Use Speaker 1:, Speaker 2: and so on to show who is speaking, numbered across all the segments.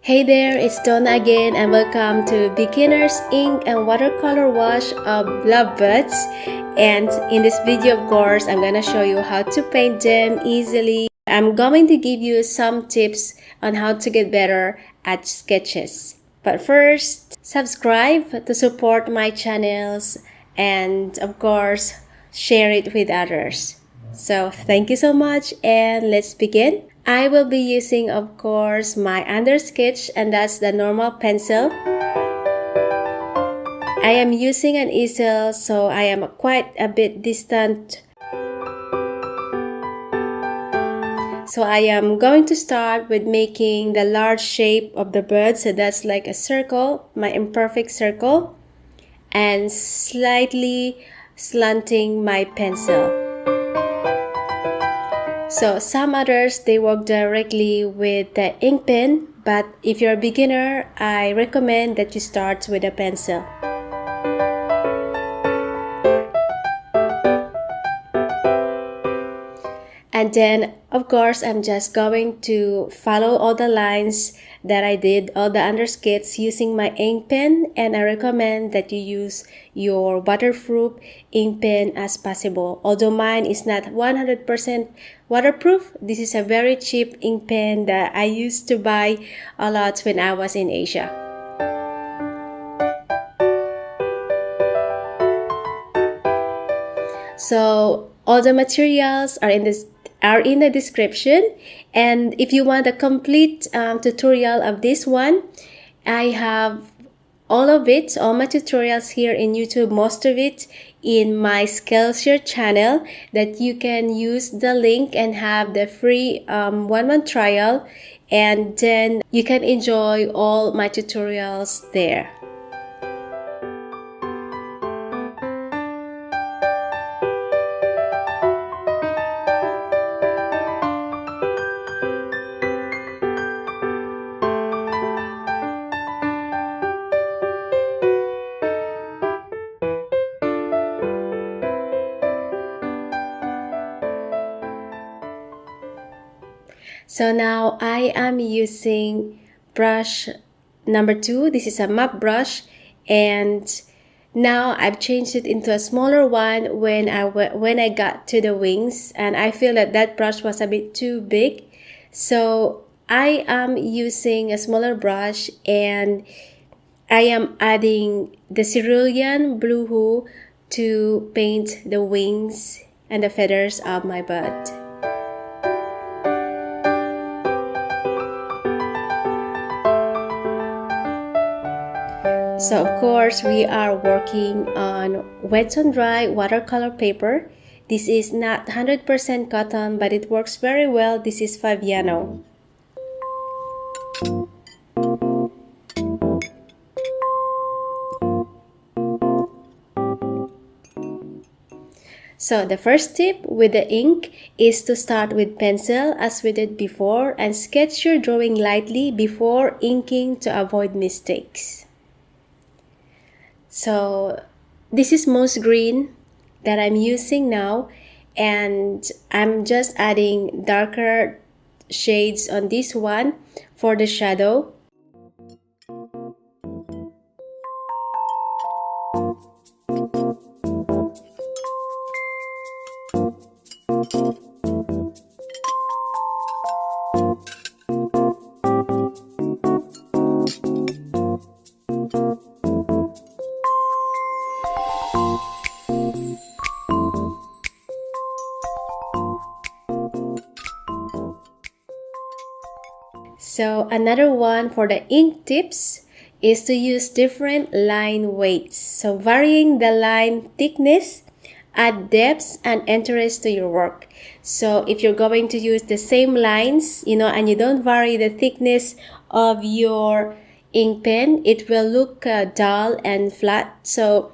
Speaker 1: Hey there, it's Donna again and welcome to Beginner's Ink and Watercolor Wash of Lovebirds. And in this video, of course, I'm gonna show you how to paint them easily. I'm going to give you some tips on how to get better at sketches. But first, subscribe to support my channels and of course, share it with others. So thank you so much and let's begin. I will be using, of course, my undersketch, and that's the normal pencil. I am using an easel, so I am quite a bit distant. So I am going to start with making the large shape of the bird, so that's like a circle, my imperfect circle, and slightly slanting my pencil. So some others, they work directly with the ink pen, but if you're a beginner, I recommend that you start with a pencil. And then, of course, I'm just going to follow all the lines that I did, all the undersketches using my ink pen, and I recommend that you use your waterproof ink pen as possible. Although mine is not 100% waterproof, this is a very cheap ink pen that I used to buy a lot when I was in Asia. So all the materials are in the description, and if you want a complete tutorial of this one, I have all of it, all my tutorials here in YouTube, most of it in my Skillshare channel, that you can use the link and have the free 1-month trial, and then you can enjoy all my tutorials there. So now I am using brush number 2. This is a map brush, and now I've changed it into a smaller one when I got to the wings, and I feel that brush was a bit too big. So I am using a smaller brush, and I am adding the Cerulean blue hue to paint the wings and the feathers of my bird. So of course, we are working on wet on dry watercolor paper. This is not 100% cotton, but it works very well. This is Fabiano. So the first tip with the ink is to start with pencil as we did before, and sketch your drawing lightly before inking to avoid mistakes. So this is moss green that I'm using now, and I'm just adding darker shades on this one for the shadow. So another one for the ink tips is to use different line weights. So varying the line thickness add depth and interest to your work. So if you're going to use the same lines, and you don't vary the thickness of your ink pen, it will look dull and flat. So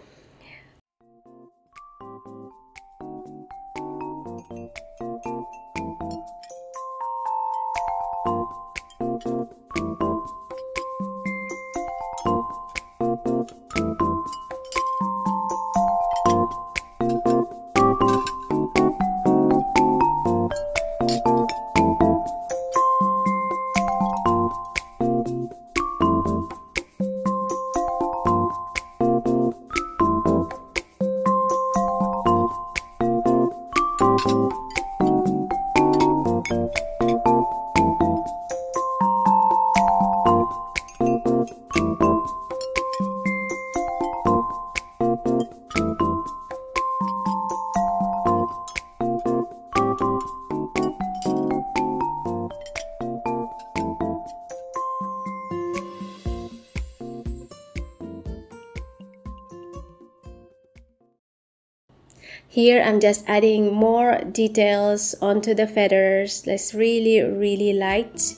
Speaker 1: Here I'm just adding more details onto the feathers. That's really light.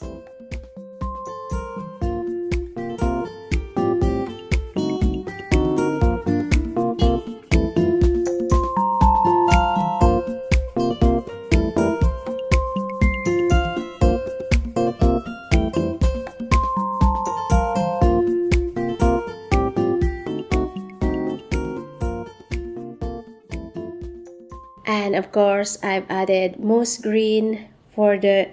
Speaker 1: And of course, I've added moss green for the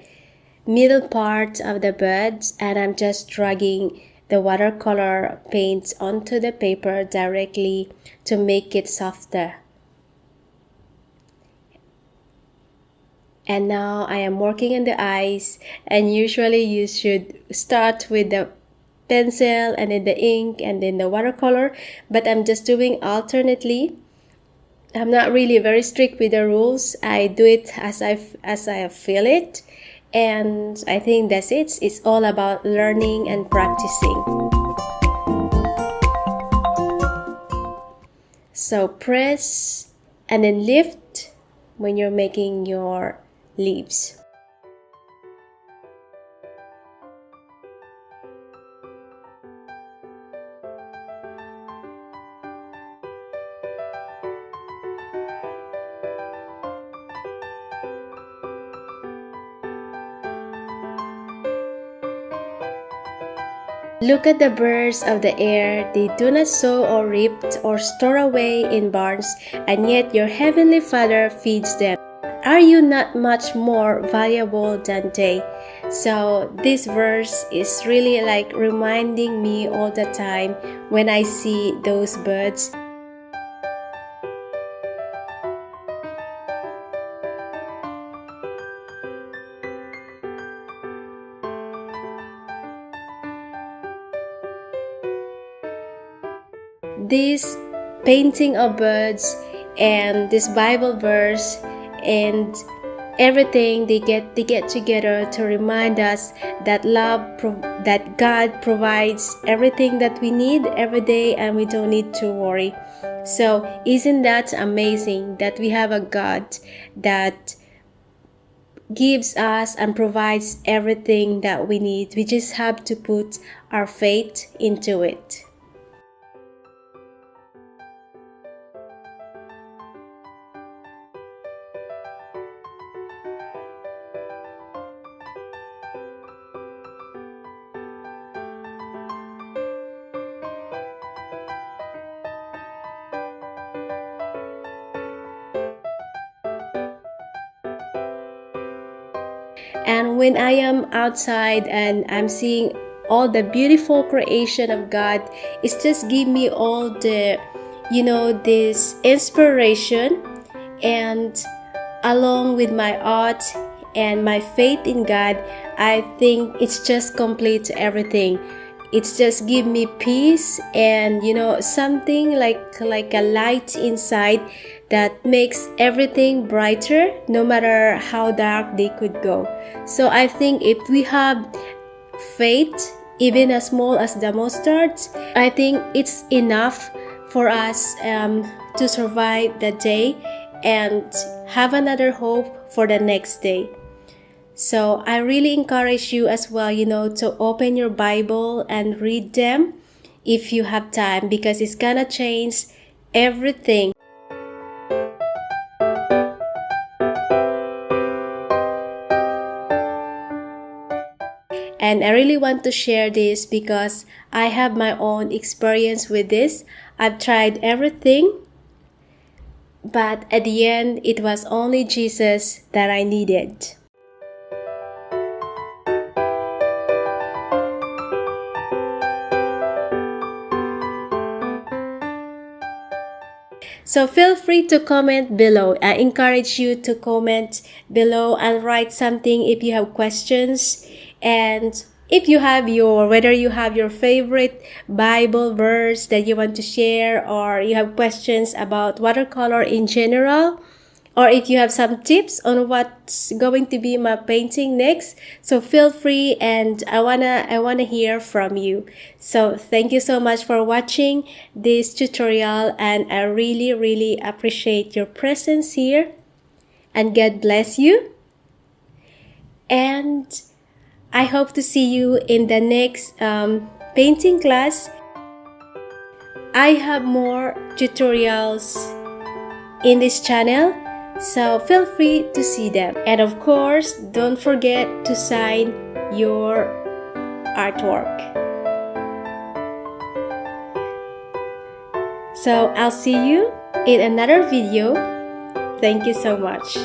Speaker 1: middle part of the birds, and I'm just dragging the watercolor paints onto the paper directly to make it softer. And now I am working on the eyes, and usually you should start with the pencil and then the ink and then the watercolor, but I'm just doing alternately. I'm not really very strict with the rules. I do it as I feel it, and I think that's it. It's all about learning and practicing. So press and then lift when you're making your leaves. Look at the birds of the air. They do not sow or reap or store away in barns, and yet your heavenly Father feeds them. Are you not much more valuable than they? So this verse is really like reminding me all the time when I see those birds. This painting of birds and this Bible verse and everything, they get together to remind us that that God provides everything that we need every day, and we don't need to worry. So isn't that amazing that we have a God that gives us and provides everything that we need? We just have to put our faith into it. And when I am outside and I'm seeing all the beautiful creation of God, it's just give me all the, this inspiration, and along with my art and my faith in God, I think it's just complete everything. It's just give me peace and something like a light inside that makes everything brighter, no matter how dark they could go. So I think if we have faith, even as small as the mustard, I think it's enough for us to survive the day and have another hope for the next day. So I really encourage you as well, to open your Bible and read them if you have time, because it's gonna change everything. And I really want to share this because I have my own experience with this. I've tried everything, but at the end, it was only Jesus that I needed. So feel free to comment below. I encourage you to comment below and write something if you have questions. And if you have whether you have your favorite Bible verse that you want to share, or you have questions about watercolor in general, or if you have some tips on what's going to be my painting next, so feel free, and I wanna hear from you. So thank you so much for watching this tutorial, and I really appreciate your presence here, and God bless you, and I hope to see you in the next painting class. I have more tutorials in this channel, so feel free to see them. And of course, don't forget to sign your artwork. So I'll see you in another video. Thank you so much.